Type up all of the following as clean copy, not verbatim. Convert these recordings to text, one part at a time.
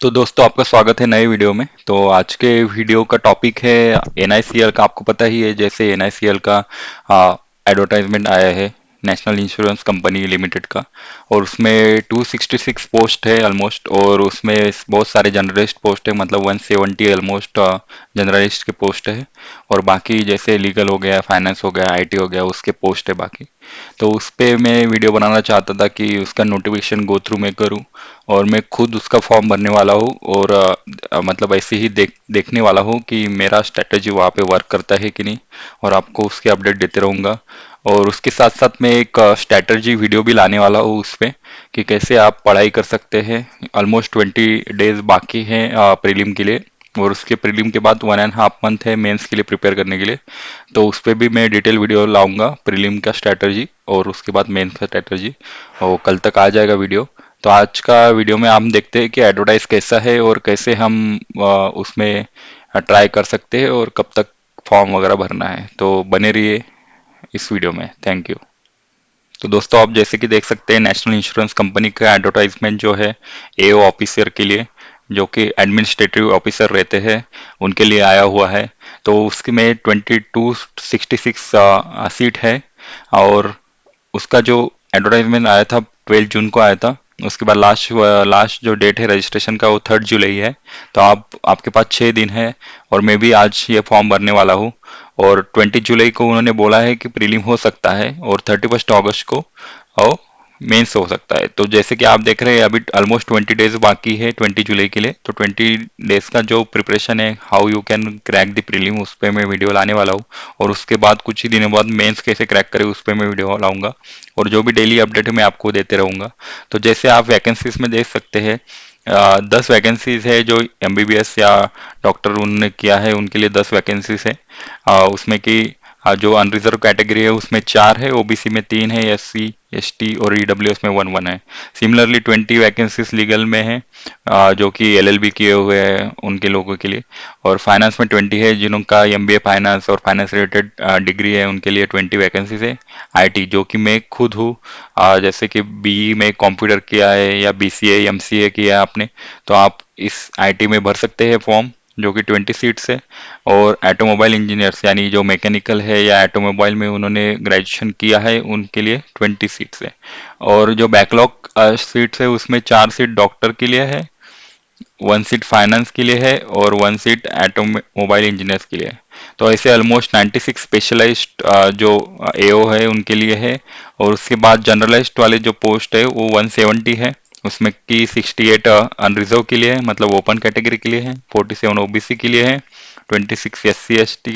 तो दोस्तों आपका स्वागत है नए वीडियो में। तो आज के वीडियो का टॉपिक है एनआईसीएल का। आपको पता ही है जैसे एनआईसीएल का एडवर्टाइजमेंट आया है नेशनल इंश्योरेंस कंपनी लिमिटेड का। और उसमें 266 पोस्ट है ऑलमोस्ट, और उसमें बहुत सारे जर्नलिस्ट पोस्ट है, मतलब 170 ऑलमोस्ट जर्नलिस्ट के पोस्ट है। और बाकी जैसे लीगल हो गया, फाइनेंस हो गया, आईटी हो गया, उसके पोस्ट है बाकी। तो उस पे मैं वीडियो बनाना चाहता था कि उसका नोटिफिकेशन गो थ्रू मैं करूँ, और मैं खुद उसका फॉर्म भरने वाला हूँ। और मतलब ऐसे ही देखने वाला हूँ कि मेरा स्ट्रेटजी वहाँ पे वर्क करता है कि नहीं, और आपको उसके अपडेट देते रहूँगा। और उसके साथ साथ मैं एक स्ट्रेटजी वीडियो भी लाने वाला हूँ उस पे, कि कैसे आप पढ़ाई कर सकते हैं। ऑलमोस्ट 20 डेज बाकी हैं प्रीलिम के लिए, और उसके प्रीलिम के बाद 1.5 मंथ है मेंस के लिए प्रिपेयर करने के लिए। तो उस पे भी मैं डिटेल वीडियो लाऊंगा, प्रीलिम का स्ट्रेटजी और उसके बाद मेंस का स्ट्रेटजी, और कल तक आ जाएगा वीडियो। तो आज का वीडियो में हम देखते हैं कि एडवर्टाइज कैसा है, और कैसे हम उसमें ट्राई कर सकते हैं, और कब तक फॉर्म वगैरह भरना है। तो बने रहिए इस वीडियो में। Thank you. तो दोस्तों आप जैसे कि देख सकते हैं नेशनल इंश्योरेंस कंपनी का एडवर्टाइजमेंट जो है एओ ऑफिसर के लिए, जो कि एडमिनिस्ट्रेटिव ऑफिसर रहते हैं, उनके लिए आया हुआ है। तो उसके में 2266 सीट है। और उसका जो एडवर्टाइजमेंट आया था 12 जून को आया था। उसके बाद लास्ट जो डेट है रजिस्ट्रेशन का वो 3 जुलाई है। तो आपके पास 6 दिन है, और मैं भी आज ये फॉर्म भरने वाला हूँ। और 20 जुलाई को उन्होंने बोला है कि प्रीलिम हो सकता है, और 31 अगस्त को और मेंस हो सकता है। तो जैसे कि आप देख रहे हैं अभी ऑलमोस्ट 20 डेज बाकी है 20 जुलाई के लिए। तो 20 डेज का जो प्रिपरेशन है, how you can crack the prelim, उस पर मैं वीडियो लाने वाला हूँ। और उसके बाद कुछ ही दिनों बाद मेंस कैसे क्रैक करें उस पर मैं वीडियो लाऊंगा। और जो भी डेली अपडेट है मैं आपको देते रहूंगा। तो जैसे आप वैकेंसीज में देख सकते हैं, 10 वैकेंसीज है जो एमबीबीएस या डॉक्टर उन्होंने किया है उनके लिए 10 वैकेंसीज है। उसमें कि जो अनरिजर्व कैटेगरी है उसमें 4 है, ओबीसी में 3 है, एससी एसटी और ईडब्ल्यूएस में 1 1 है। सिमिलरली 20 वैकेंसीज लीगल में है, जो कि एलएलबी किए हुए हैं उनके लोगों के लिए। और फाइनेंस में 20 है, जिनका एमबीए फाइनेंस और फाइनेंस रिलेटेड डिग्री है उनके लिए 20 वैकेंसीज है। आईटी जो कि मैं खुद हूँ, जैसे कि बीई में कंप्यूटर किया है या बीसीए एमसीए किया है आपने, तो आप इस आईटी में भर सकते हैं फॉर्म, जो कि 20 सीट्स है। और ऑटोमोबाइल इंजीनियर्स यानी जो मैकेनिकल है या ऑटोमोबाइल में उन्होंने ग्रेजुएशन किया है उनके लिए 20 सीट्स है। और जो बैकलॉग सीट्स है उसमें 4 सीट डॉक्टर के लिए है, 1 सीट फाइनेंस के लिए है, और 1 सीट ऑटोमोबाइल इंजीनियर्स के लिए है। तो ऐसे ऑलमोस्ट 96 स्पेशलाइज्ड जो एओ है उनके लिए है। और उसके बाद जनरलाइज्ड वाले जो पोस्ट है वो 170 है। उसमें की 68 अनरिजर्व के लिए है, मतलब ओपन कैटेगरी के लिए है, 47 ओबीसी के लिए है, 26 एससी एसटी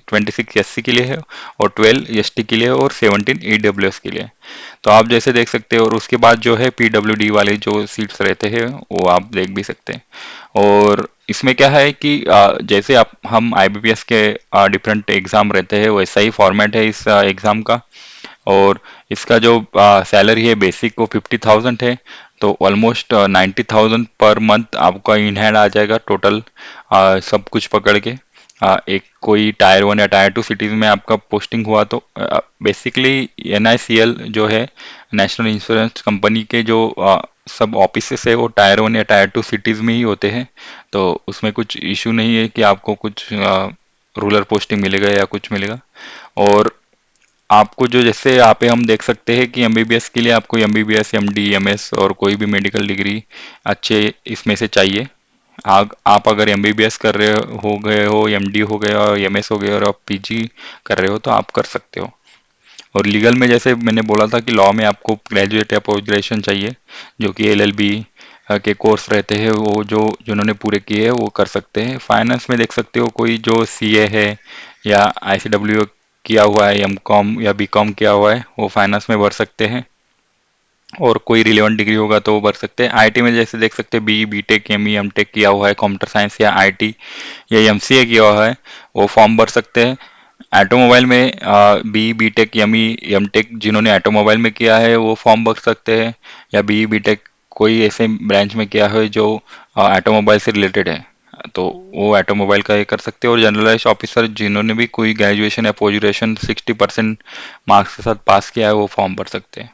26 एससी के लिए है, और 12 एसटी के लिए है, और 17 ईडब्ल्यूएस के लिए है। तो आप जैसे देख सकते हैं। और उसके बाद जो है पीडब्ल्यूडी वाले जो सीट्स रहते हैं वो आप देख भी सकते हैं। और इसमें क्या है कि जैसे आप हम आईबीपीएस के डिफरेंट एग्जाम रहते हैं वैसा ही फॉर्मेट है इस एग्जाम का। और इसका जो सैलरी है बेसिक वो 50,000 है। तो ऑलमोस्ट 90,000 पर मंथ आपका इन हैंड आ जाएगा टोटल, सब कुछ पकड़ के। एक कोई टायर 1 या टायर 2 सिटीज में आपका पोस्टिंग हुआ तो बेसिकली एनआईसीएल जो है नेशनल इंश्योरेंस कंपनी के जो सब ऑफिसेस है वो टायर 1 या टायर 2 सिटीज में ही होते हैं। तो उसमें कुछ इशू नहीं है कि आपको कुछ रूरल पोस्टिंग मिलेगा या कुछ मिलेगा। और आपको जो जैसे यहाँ पे हम देख सकते हैं कि एमबीबीएस के लिए आपको एमबीबीएस एमडी एमएस और कोई भी मेडिकल डिग्री अच्छे इसमें से चाहिए। आप अगर एमबीबीएस कर रहे हो गए हो, एमडी हो गया और एमएस हो गया और आप पीजी कर रहे हो तो आप कर सकते हो। और लीगल में जैसे मैंने बोला था कि लॉ में आपको ग्रेजुएट या पोस्ट ग्रेजुएशन चाहिए, जो कि एलएलबी के कोर्स रहते हैं वो जो जिन्होंने पूरे किए हैं वो कर सकते हैं। फाइनेंस में देख सकते हो कोई जो सीए है या आईसीडब्ल्यू किया हुआ है, एमकॉम या बीकॉम किया हुआ है, वो फाइनेंस में भर सकते हैं। और कोई रिलेवेंट डिग्री होगा तो वो भर सकते हैं। आईटी में जैसे देख सकते हैं बी बीटेक एमई एमटेक किया हुआ है, कंप्यूटर साइंस या आईटी या एमसीए किया हुआ है, वो फॉर्म भर सकते हैं। ऑटोमोबाइल में बी बीटेक एमई एमटेक जिन्होंने ऑटोमोबाइल में किया है वो फॉर्म भर सकते हैं। या बी बीटेक कोई ऐसे ब्रांच में किया है जो ऑटोमोबाइल से रिलेटेड है, तो वो ऑटोमोबाइल का ये कर सकते हैं। और जनरलाइज ऑफिसर जिन्होंने भी कोई ग्रेजुएशन या पोस्ट ग्रेजुएशन 60% मार्क्स के साथ पास किया है वो फॉर्म भर सकते हैं।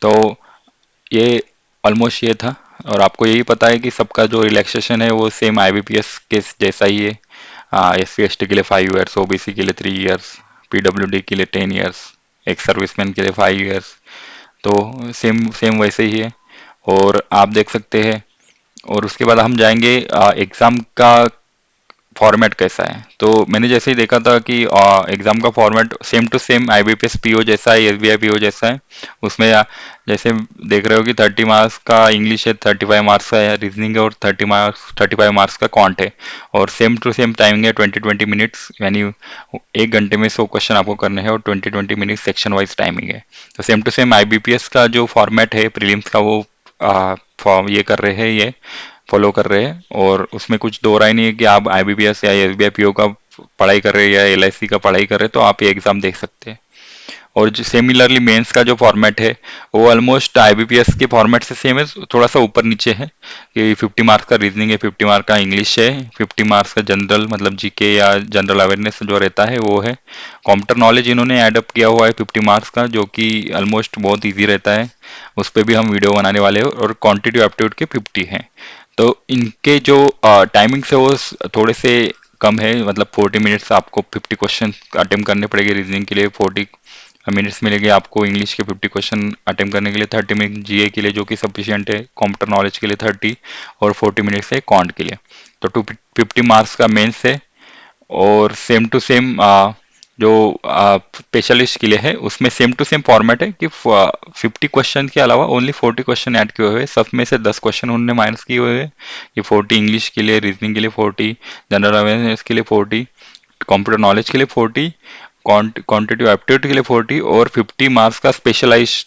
तो ये ऑलमोस्ट ये था। और आपको यही पता है कि सबका जो रिलैक्सेशन है वो सेम आईबीपीएस के जैसा ही है। एस सी के लिए 5 ईयर्स, ओबीसी के लिए 3 ईयर्स, पीडब्ल्यूडी के लिए 10 ईयर्स, एक सर्विसमैन के लिए 5 ईयर्स। तो सेम सेम वैसे ही है। और आप देख सकते हैं। और उसके बाद हम जाएंगे एग्जाम का फॉर्मेट कैसा है। तो मैंने जैसे ही देखा था कि एग्जाम का format same to same IBPS PO जैसा है, एसबीआई पीओ जैसा है। उसमें जैसे देख रहे हो कि 30 मार्क्स का इंग्लिश है, 35 मार्क्स का रीजनिंग है, और 30 मार्क्स 35 मार्क्स का कॉन्ट है। और सेम टू सेम टाइमिंग है 20-20 मिनट्स, यानी 1 घंटे में 100 क्वेश्चन आपको करने हैं, और 20-20 मिनट सेक्शन वाइज टाइमिंग है। तो सेम टू सेम आईबीपीएस का जो फॉर्मेट है प्रीलिम्स का, वो फॉर्म ये कर रहे हैं, ये फॉलो कर रहे हैं। और उसमें कुछ दो राय नहीं है कि आप आईबीपीएस या एसबीआई पीओ का पढ़ाई कर रहे हैं या एलआईसी का पढ़ाई कर रहे हैं तो आप ये एग्जाम देख सकते हैं। और जो सिमिलरली मेंस का जो फॉर्मेट है वो ऑलमोस्ट आईबीपीएस के फॉर्मेट से सेम है, थोड़ा सा ऊपर नीचे है। कि 50 मार्क्स का रीजनिंग है, 50 मार्क्स का इंग्लिश है, 50 मार्क्स का जनरल मतलब जीके या जनरल अवेयरनेस जो रहता है वो है। कंप्यूटर नॉलेज इन्होंने एडअप किया हुआ है 50 मार्क्स का, जो कि ऑलमोस्ट बहुत ईजी रहता है। उस पर भी हम वीडियो बनाने वाले हैं। और क्वांटिटी एप्टीट्यूड के 50 हैं। तो इनके जो टाइमिंग्स है वो थोड़े से कम है, मतलब 40 मिनट्स आपको 50 क्वेश्चन अटेम्प्ट करने पड़ेंगे। रीजनिंग के लिए 40 मिनट्स मिलेंगे आपको, इंग्लिश के 50 क्वेश्चन अटेम्प्ट करने के लिए 30 मिनट, जीए के लिए जो कि सफिशिएंट है, कंप्यूटर नॉलेज के लिए 30, और 40 मिनट्स है कॉन्ट के लिए। तो 250 मार्क्स का मेंस है। और सेम टू सेम जो स्पेशलिस्ट के लिए है उसमें सेम टू सेम फॉर्मेट है कि 50 क्वेश्चन के अलावा ओनली 40 क्वेश्चन ऐड किए हुए हैं। सब में से 10 क्वेश्चन उन्होंने माइनस किए हुए हैं। कि 40 इंग्लिश के लिए, रीजनिंग के लिए 40, जनरल अवेयरनेस के लिए 40, कंप्यूटर नॉलेज के लिए 40, क्वांटिटी एप्टीट्यूड के लिए 40, और 50 मार्क्स का स्पेशलाइज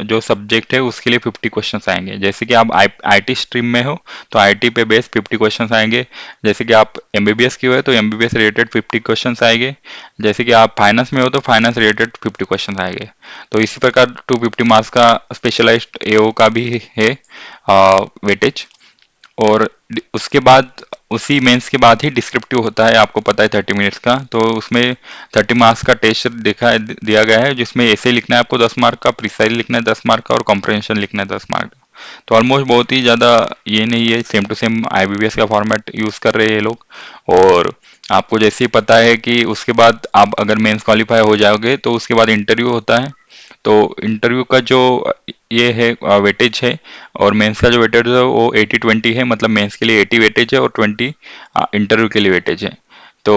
जो सब्जेक्ट है उसके लिए 50 क्वेश्चंस आएंगे। जैसे कि आप आईटी स्ट्रीम में हो तो आईटी पे बेस 50 क्वेश्चंस आएंगे। जैसे कि आप एमबीबीएस की हो तो एमबीबीएस रिलेटेड 50 क्वेश्चंस आएंगे। जैसे कि आप फाइनेंस में हो तो फाइनेंस रिलेटेड 50 क्वेश्चंस आएंगे। तो इसी प्रकार 250 मार्क्स का स्पेशलाइज्ड एओ का भी है वेटेज। और उसके बाद उसी मेंस के बाद ही डिस्क्रिप्टिव होता है, आपको पता है 30 मिनट्स का। तो उसमें 30 मार्क्स का टेस्ट दिया गया है, जिसमें ऐसे लिखना है आपको 10 मार्क का, प्रिसाइज लिखना है 10 मार्क का, और कॉम्प्रहेंशन लिखना है 10 मार्क का। तो ऑलमोस्ट बहुत ही ज़्यादा ये नहीं है, सेम टू सेम आईबीबीएस का फॉर्मेट यूज़ कर रहे हैं ये लोग। और आपको जैसे ही पता है कि उसके बाद आप अगर मेंस क्वालिफाई हो जाओगे तो उसके बाद इंटरव्यू होता है। तो इंटरव्यू का जो ये है वेटेज है, और मेंस का जो वेटेज है वो 80-20 है, मतलब मेंस के लिए 80 वेटेज है और 20 इंटरव्यू के लिए वेटेज है। तो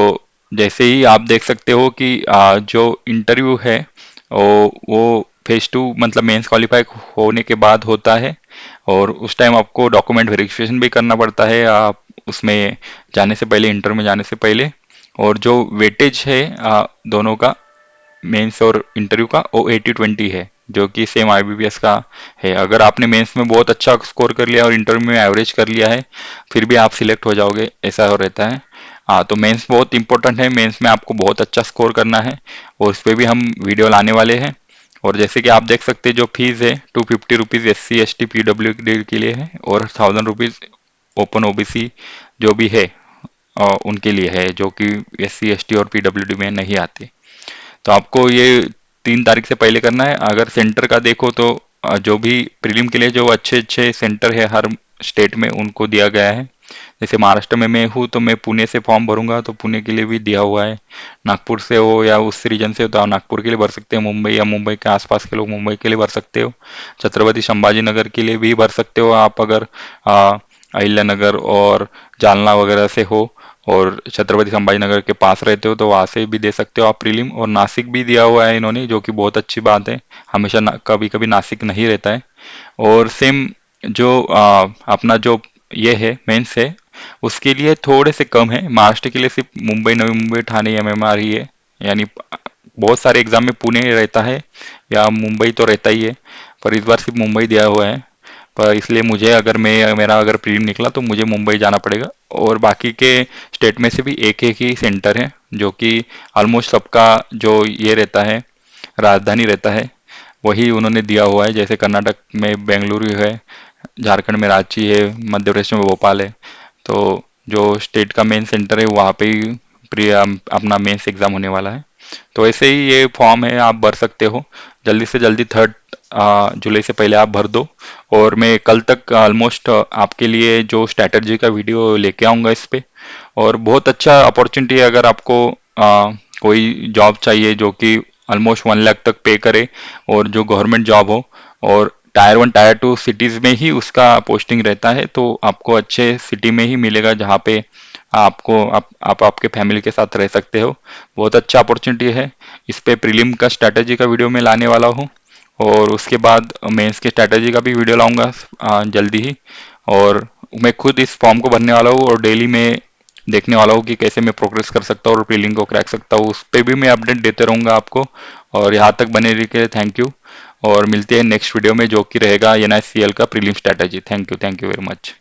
जैसे ही आप देख सकते हो कि जो इंटरव्यू है वो फेज 2 मतलब मेंस क्वालिफाई होने के बाद होता है। और उस टाइम आपको डॉक्यूमेंट वेरिफिकेशन भी करना पड़ता है आप उसमें जाने से पहले, इंटरव्यू में जाने से पहले। और जो वेटेज है दोनों का, मेंस और इंटरव्यू का, वो 80-20 है, जो कि सेम आईबीपीएस का है। अगर आपने मेंस में बहुत अच्छा स्कोर कर लिया और इंटरव्यू में एवरेज कर लिया है फिर भी आप सिलेक्ट हो जाओगे, ऐसा हो रहता है। हाँ, तो मेंस बहुत इंपॉर्टेंट है। मेंस में आपको बहुत अच्छा स्कोर करना है, और उस पर भी हम वीडियो लाने वाले हैं। और जैसे कि आप देख सकते हैं जो फीस है 250 रुपीज़ SC ST PWD के लिए है, और 1000 रुपीज़ ओपन ओबीसी जो भी है उनके लिए है, जो कि SC ST और PWD में नहीं आते। तो आपको ये 3 तारीख से पहले करना है। अगर सेंटर का देखो तो जो भी प्रीलिम के लिए जो अच्छे अच्छे सेंटर है हर स्टेट में उनको दिया गया है। जैसे महाराष्ट्र में मैं हूँ तो मैं पुणे से फॉर्म भरूंगा तो पुणे के लिए भी दिया हुआ है। नागपुर से हो या उस रीजन से हो तो आप नागपुर के लिए भर सकते हो। मुंबई या मुंबई के आसपास के लोग मुंबई के लिए भर सकते हो। छत्रपति संभाजी नगर के लिए भी भर सकते हो आप, अगर अहिल्यानगर और जालना वगैरह से हो और छत्रपति संभाजी नगर के पास रहते हो तो वहां से भी दे सकते हो आप प्रीलिम। और नासिक भी दिया हुआ है इन्होंने, जो कि बहुत अच्छी बात है। हमेशा कभी कभी नासिक नहीं रहता है। और सेम जो अपना जो ये है मेंस है उसके लिए थोड़े से कम है। महाराष्ट्र के लिए सिर्फ मुंबई, नवी मुंबई, ठाणे, एमएमआर ही है। यानी बहुत सारे एग्जाम में पुणे रहता है या मुंबई तो रहता ही है, पर इस बार सिर्फ मुंबई दिया हुआ है। पर इसलिए मुझे अगर मेरा अगर प्रीलिम निकला तो मुझे मुंबई जाना पड़ेगा। और बाकी के स्टेट में से भी एक ही सेंटर है, जो कि ऑलमोस्ट सबका जो ये रहता है राजधानी रहता है वही उन्होंने दिया हुआ है। जैसे कर्नाटक में बेंगलुरु है, झारखंड में रांची है, मध्य प्रदेश में भोपाल है। तो जो स्टेट का मेन सेंटर है वहाँ पे ही अपना मेंस एग्जाम होने वाला है। तो ऐसे ही ये फॉर्म है, आप भर सकते हो। जल्दी से जल्दी 3 जुलाई से पहले आप भर दो। और मैं कल तक ऑलमोस्ट आपके लिए जो स्ट्रैटेजी का वीडियो लेके आऊँगा इस पे। और बहुत अच्छा अपॉर्चुनिटी है, अगर आपको कोई जॉब चाहिए जो कि ऑलमोस्ट 1 लाख तक पे करे, और जो गवर्नमेंट जॉब हो, और टायर 1 टायर 2 सिटीज में ही उसका पोस्टिंग रहता है, तो आपको अच्छे सिटी में ही मिलेगा जहाँ पे आप आपके फैमिली के साथ रह सकते हो। बहुत अच्छा अपॉर्चुनिटी है। इस पे प्रीलिम का स्ट्रैटेजी का वीडियो मैं लाने वाला हूँ, और उसके बाद मेंस की स्ट्रैटेजी का भी वीडियो लाऊंगा जल्दी ही। और मैं खुद इस फॉर्म को भरने वाला हूँ, और डेली मैं देखने वाला हूँ कि कैसे मैं प्रोग्रेस कर सकता हूँ और प्रीलिम को क्रैक सकता हूँ। उस पर भी मैं अपडेट देते रहूँगा आपको। और यहाँ तक बने रही के थैंक यू। और मिलते हैं नेक्स्ट वीडियो में, जो कि रहेगा NICL का prelim strategy. Thank you very much.